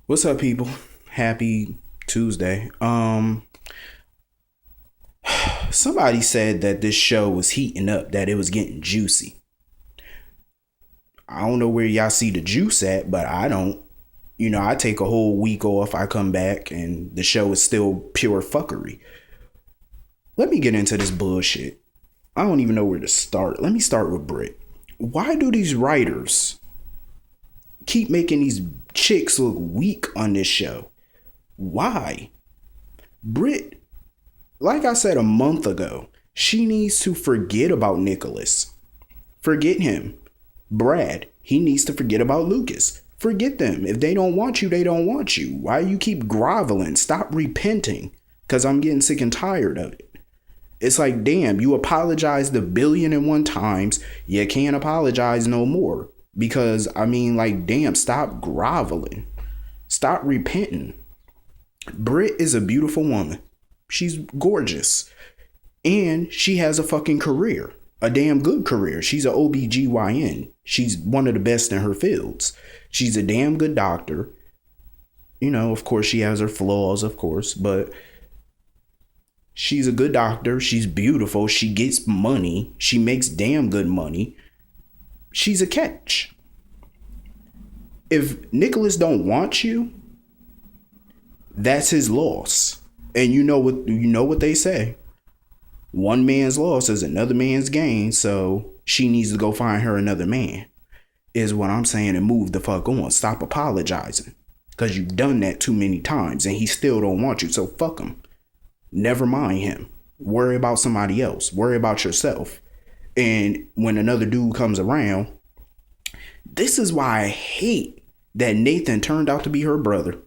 What's up, people? Happy Tuesday. Somebody said that this show was heating up, that it was getting juicy. I don't know where y'all see the juice at, but I don't. I take a whole week off, I come back, and the show is still pure fuckery. Let me get into this bullshit. I don't even know where to start. Let me start with Brit. Why do these writers keep making these chicks look weak on this show? Why? Brit, like I said a month ago, she needs to forget about Nicholas. Forget him. Brad, he needs to forget about Lucas. Forget them. If they don't want you, they don't want you. Why you keep groveling? Stop repenting. Because I'm getting sick and tired of it. It's like, damn, you apologized a billion and one times. You can't apologize no more. Because, damn, stop groveling. Stop repenting. Brit is a beautiful woman. She's gorgeous. And she has a fucking career. A damn good career. She's an OBGYN. She's one of the best in her fields. She's a damn good doctor. Of course, she has her flaws, of course, but she's a good doctor. She's beautiful. She gets money. She makes damn good money. She's a catch. If Nicholas don't want you, that's his loss. And you know what they say. One man's loss is another man's gain, so she needs to go find her another man. Is what I'm saying, and move the fuck on. Stop apologizing. Cause you've done that too many times and he still don't want you. So fuck him. Never mind him. Worry about somebody else. Worry about yourself. And when another dude comes around, this is why I hate that Nathan turned out to be her brother.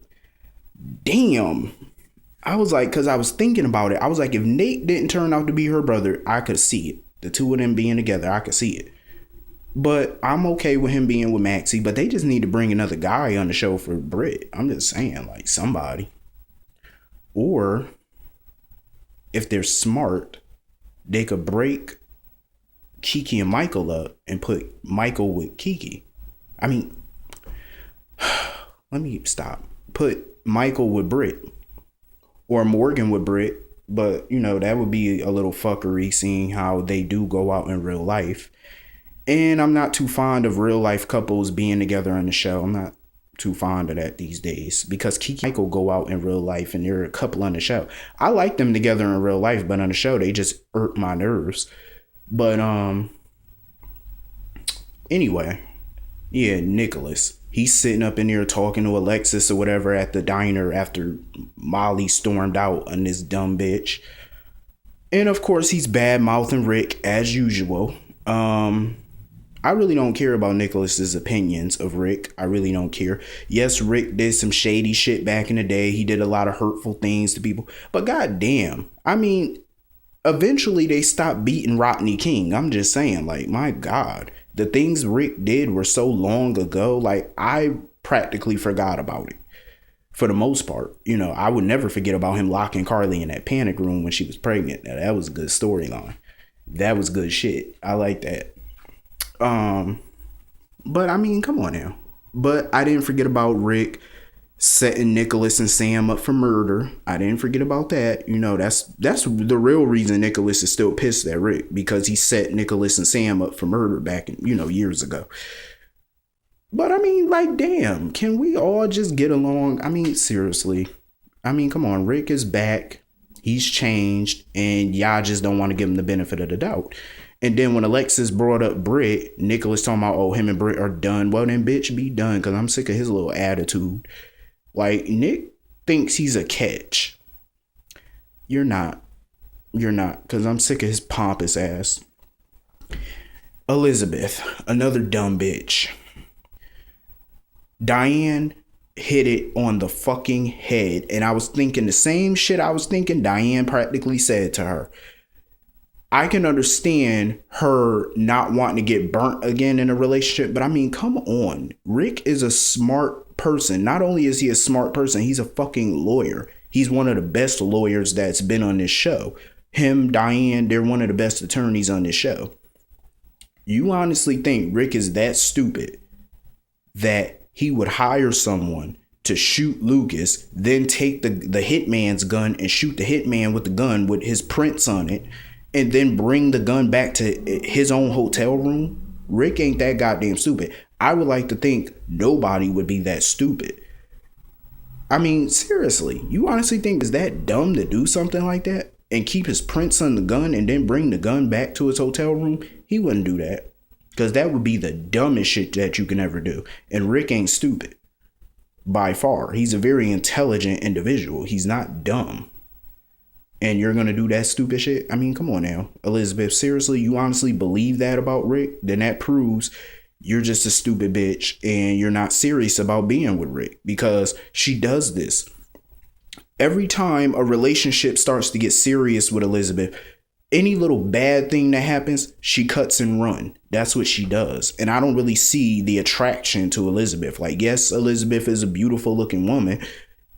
Damn. I was like, because I was thinking about it. I was like, if Nate didn't turn out to be her brother, I could see it. The two of them being together, I could see it. But I'm okay with him being with Maxie. But they just need to bring another guy on the show for Brit. I'm just saying, like, somebody. Or, if they're smart, they could break Kiki and Michael up and put Michael with Kiki. Let me stop. Put Michael with Brit. Or Morgan with Brit. But, that would be a little fuckery seeing how they do go out in real life. And I'm not too fond of real life couples being together on the show. I'm not too fond of that these days. Because Kiki and Michael go out in real life and they're a couple on the show. I like them together in real life, but on the show they just irk my nerves. But anyway, yeah, Nicholas. He's sitting up in there talking to Alexis or whatever at the diner after Molly stormed out on this dumb bitch. And of course, he's bad mouthing Rick as usual. I really don't care about Nicholas's opinions of Rick. I really don't care. Yes, Rick did some shady shit back in the day. He did a lot of hurtful things to people. But goddamn, eventually they stopped beating Rodney King. I'm just saying, like, my God. The things Rick did were so long ago. Like, I practically forgot about it. For the most part. I would never forget about him locking Carly in that panic room when she was pregnant. Now, that was a good storyline. That was good shit. I like that. But come on now. But I didn't forget about Rick setting Nicholas and Sam up for murder. I didn't forget about that. That's the real reason Nicholas is still pissed at Rick, because he set Nicholas and Sam up for murder back in, years ago. But damn, can we all just get along? Seriously. Come on, Rick is back. He's changed, and y'all just don't want to give him the benefit of the doubt. And then when Alexis brought up Brit, Nicholas talking about, oh, him and Brit are done. Well, then, bitch, be done, because I'm sick of his little attitude. Like, Nick thinks he's a catch. You're not. You're not, because I'm sick of his pompous ass. Elizabeth, another dumb bitch. Diane hit it on the fucking head. And I was thinking the same shit I was thinking Diane practically said to her. I can understand her not wanting to get burnt again in a relationship, but come on. Rick is a smart person. Not only is he a smart person, he's a fucking lawyer. He's one of the best lawyers that's been on this show. Him, Diane, they're one of the best attorneys on this show. You honestly think Rick is that stupid that he would hire someone to shoot Lucas, then take the hitman's gun and shoot the hitman with the gun with his prints on it, and then bring the gun back to his own hotel room. Rick ain't that goddamn stupid. I would like to think nobody would be that stupid. I mean, seriously, you honestly think it's that dumb to do something like that and keep his prints on the gun and then bring the gun back to his hotel room? He wouldn't do that, because that would be the dumbest shit that you can ever do. And Rick ain't stupid. By far. He's a very intelligent individual. He's not dumb. And you're going to do that stupid shit? I mean, come on now. Elizabeth, seriously, you honestly believe that about Rick? Then that proves you're just a stupid bitch and you're not serious about being with Rick, because she does this. Every time a relationship starts to get serious with Elizabeth, any little bad thing that happens, she cuts and run. That's what she does. And I don't really see the attraction to Elizabeth. Like, yes, Elizabeth is a beautiful looking woman.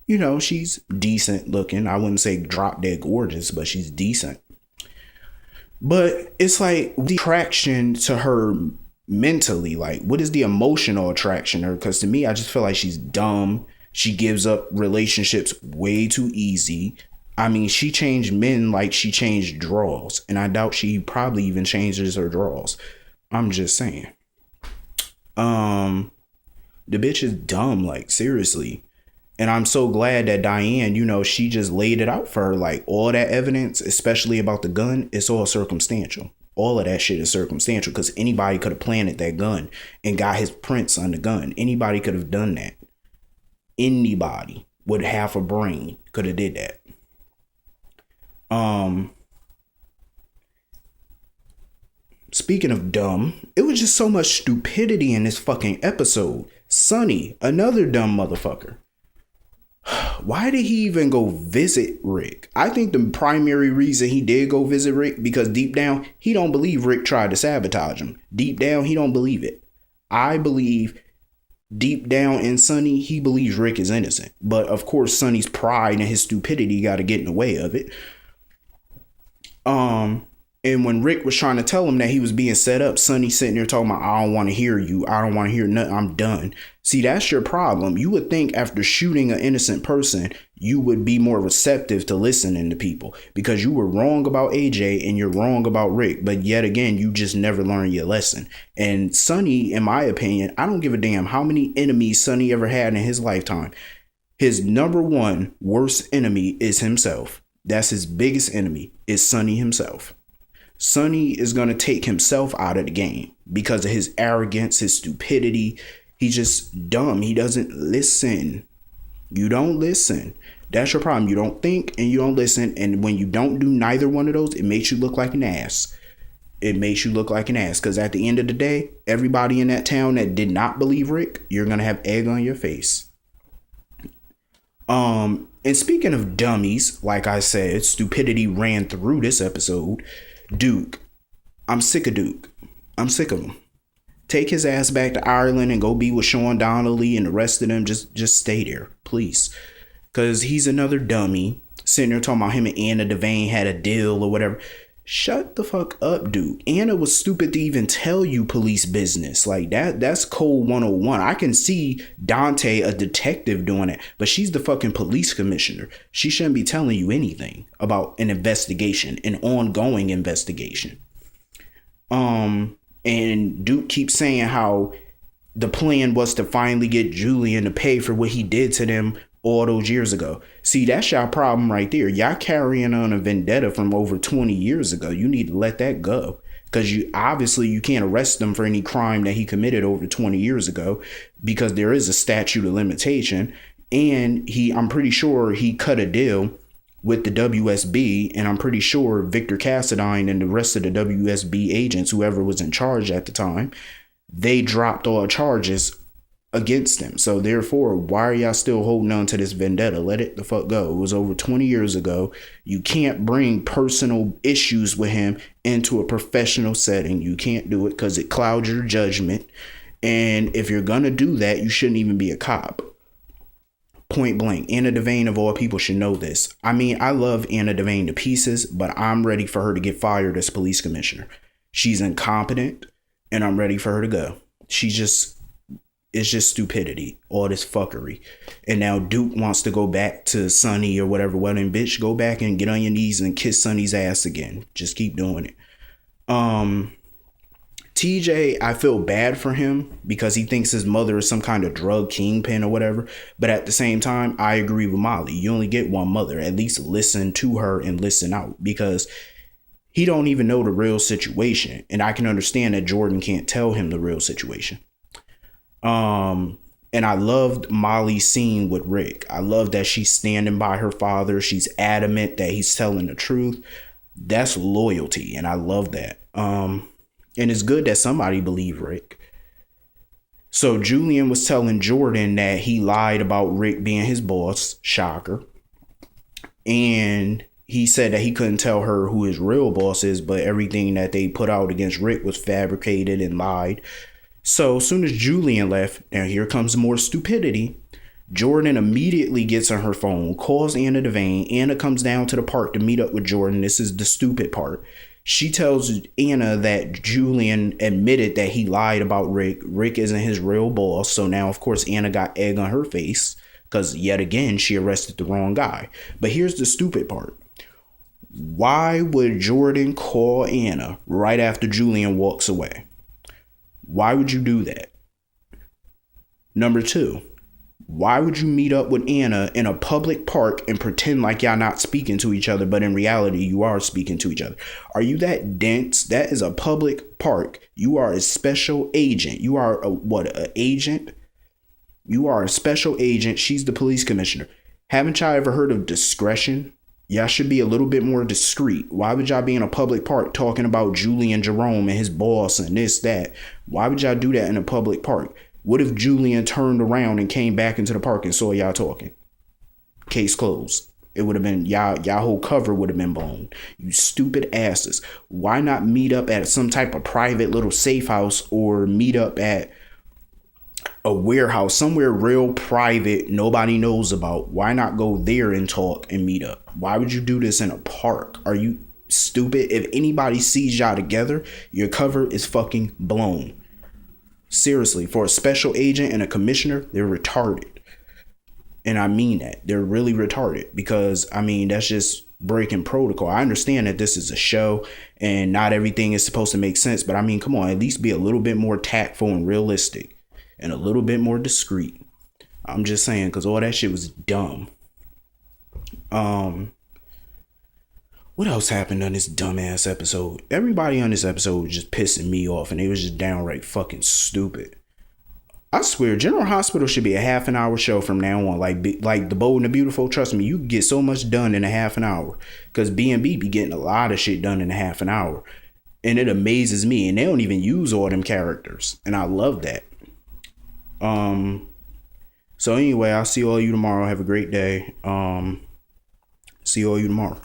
You know, she's decent looking. I wouldn't say drop dead gorgeous, but she's decent. But it's like the attraction to her mentally. Like, what is the emotional attraction to her? Because to me, I just feel like she's dumb. She gives up relationships way too easy. I mean, she changed men like she changed drawers. And I doubt she probably even changes her drawers. I'm just saying. The bitch is dumb, like, seriously. And I'm so glad that Diane, you know, she just laid it out for her. Like, all that evidence, especially about the gun, it's all circumstantial. All of that shit is circumstantial, because anybody could have planted that gun and got his prints on the gun. Anybody could have done that. Anybody with half a brain could have did that. Speaking of dumb, it was just so much stupidity in this fucking episode. Sonny, another dumb motherfucker. Why did he even go visit Rick? I think the primary reason he did go visit Rick, because deep down, he don't believe Rick tried to sabotage him. Deep down, he don't believe it. I believe deep down in Sonny, he believes Rick is innocent. But of course, Sonny's pride and his stupidity got to get in the way of it. And when Rick was trying to tell him that he was being set up, Sonny sitting there talking about, I don't want to hear you. I don't want to hear nothing. I'm done. See, that's your problem. You would think after shooting an innocent person, you would be more receptive to listening to people, because you were wrong about AJ and you're wrong about Rick. But yet again, you just never learned your lesson. And Sonny, in my opinion, I don't give a damn how many enemies Sonny ever had in his lifetime. His number one worst enemy is himself. That's his biggest enemy, is Sonny himself. Sonny is going to take himself out of the game because of his arrogance, his stupidity. He's just dumb. He doesn't listen. You don't listen. That's your problem. You don't think and you don't listen. And when you don't do neither one of those, it makes you look like an ass. It makes you look like an ass, because at the end of the day, everybody in that town that did not believe Rick, you're going to have egg on your face. And speaking of dummies, like I said, stupidity ran through this episode. Duke. I'm sick of Duke. I'm sick of him. Take his ass back to Ireland and go be with Sean Donnelly and the rest of them. Just stay there, please. Because he's another dummy sitting there talking about him and Anna Devane had a deal or whatever. Shut the fuck up, Duke. Anna was stupid to even tell you police business. Like, that's code 101. I can see Dante, a detective, doing it, but she's the fucking police commissioner. She shouldn't be telling you anything about an investigation, an ongoing investigation. And Duke keeps saying how the plan was to finally get Julian to pay for what he did to them all those years ago. See, that's y'all problem right there. Y'all carrying on a vendetta from over 20 years ago. You need to let that go, because you can't arrest him for any crime that he committed over 20 years ago, because there is a statute of limitation. And I'm pretty sure he cut a deal with the WSB, and I'm pretty sure Victor Cassadine and the rest of the WSB agents, whoever was in charge at the time, they dropped all charges against him. So therefore, why are y'all still holding on to this vendetta? Let it the fuck go. It was over 20 years ago. You can't bring personal issues with him into a professional setting. You can't do it, because it clouds your judgment. And if you're gonna do that, you shouldn't even be a cop. Point blank. Anna Devane, of all people, should know this. I mean, I love Anna Devane to pieces, but I'm ready for her to get fired as police commissioner. She's incompetent, and I'm ready for her to go. It's just stupidity, all this fuckery. And now Duke wants to go back to Sonny or whatever. Well, then, bitch, go back and get on your knees and kiss Sonny's ass again. Just keep doing it. TJ, I feel bad for him because he thinks his mother is some kind of drug kingpin or whatever. But at the same time, I agree with Molly. You only get one mother. At least listen to her and listen out, because he don't even know the real situation. And I can understand that Jordan can't tell him the real situation. And I loved Molly's scene with Rick. I love that she's standing by her father. She's adamant that he's telling the truth. That's loyalty, and I love that. And it's good that somebody believed Rick. So Julian was telling Jordan that he lied about Rick being his boss. Shocker. And he said that he couldn't tell her who his real boss is, but everything that they put out against Rick was fabricated and lied. So as soon as Julian left, now here comes more stupidity. Jordan immediately gets on her phone, calls Anna Devane. Anna comes down to the park to meet up with Jordan. This is the stupid part. She tells Anna that Julian admitted that he lied about Rick. Rick isn't his real boss. So now, of course, Anna got egg on her face because yet again, she arrested the wrong guy. But here's the stupid part. Why would Jordan call Anna right after Julian walks away? Why would you do that? Number two, why would you meet up with Anna in a public park and pretend like y'all not speaking to each other, but in reality, you are speaking to each other? Are you that dense? That is a public park. You are a special agent. You are an agent? You are a special agent. She's the police commissioner. Haven't y'all ever heard of discretion? Y'all should be a little bit more discreet. Why would y'all be in a public park talking about Julian Jerome and his boss and this, that? Why would y'all do that in a public park? What if Julian turned around and came back into the park and saw y'all talking? Case closed. It would have been, y'all whole cover would have been blown. You stupid asses. Why not meet up at some type of private little safe house or meet up at a warehouse, somewhere real private nobody knows about? Why not go there and talk and meet up? Why would you do this in a park? Are you stupid? If anybody sees y'all together, your cover is fucking blown. Seriously, for a special agent and a commissioner, they're retarded. And I mean that. They're really retarded because, I mean, that's just breaking protocol. I understand that this is a show and not everything is supposed to make sense, but I mean, come on, at least be a little bit more tactful and realistic. And a little bit more discreet. I'm just saying, because all that shit was dumb. What else happened on this dumbass episode? Everybody on this episode was just pissing me off, and they was just downright fucking stupid. I swear, General Hospital should be a half an hour show from now on. Like The Bold and the Beautiful. Trust me, you can get so much done in a half an hour. Because B&B be getting a lot of shit done in a half an hour. And it amazes me. And they don't even use all them characters. And I love that. So anyway, I'll see all you tomorrow. Have a great day. See all you tomorrow.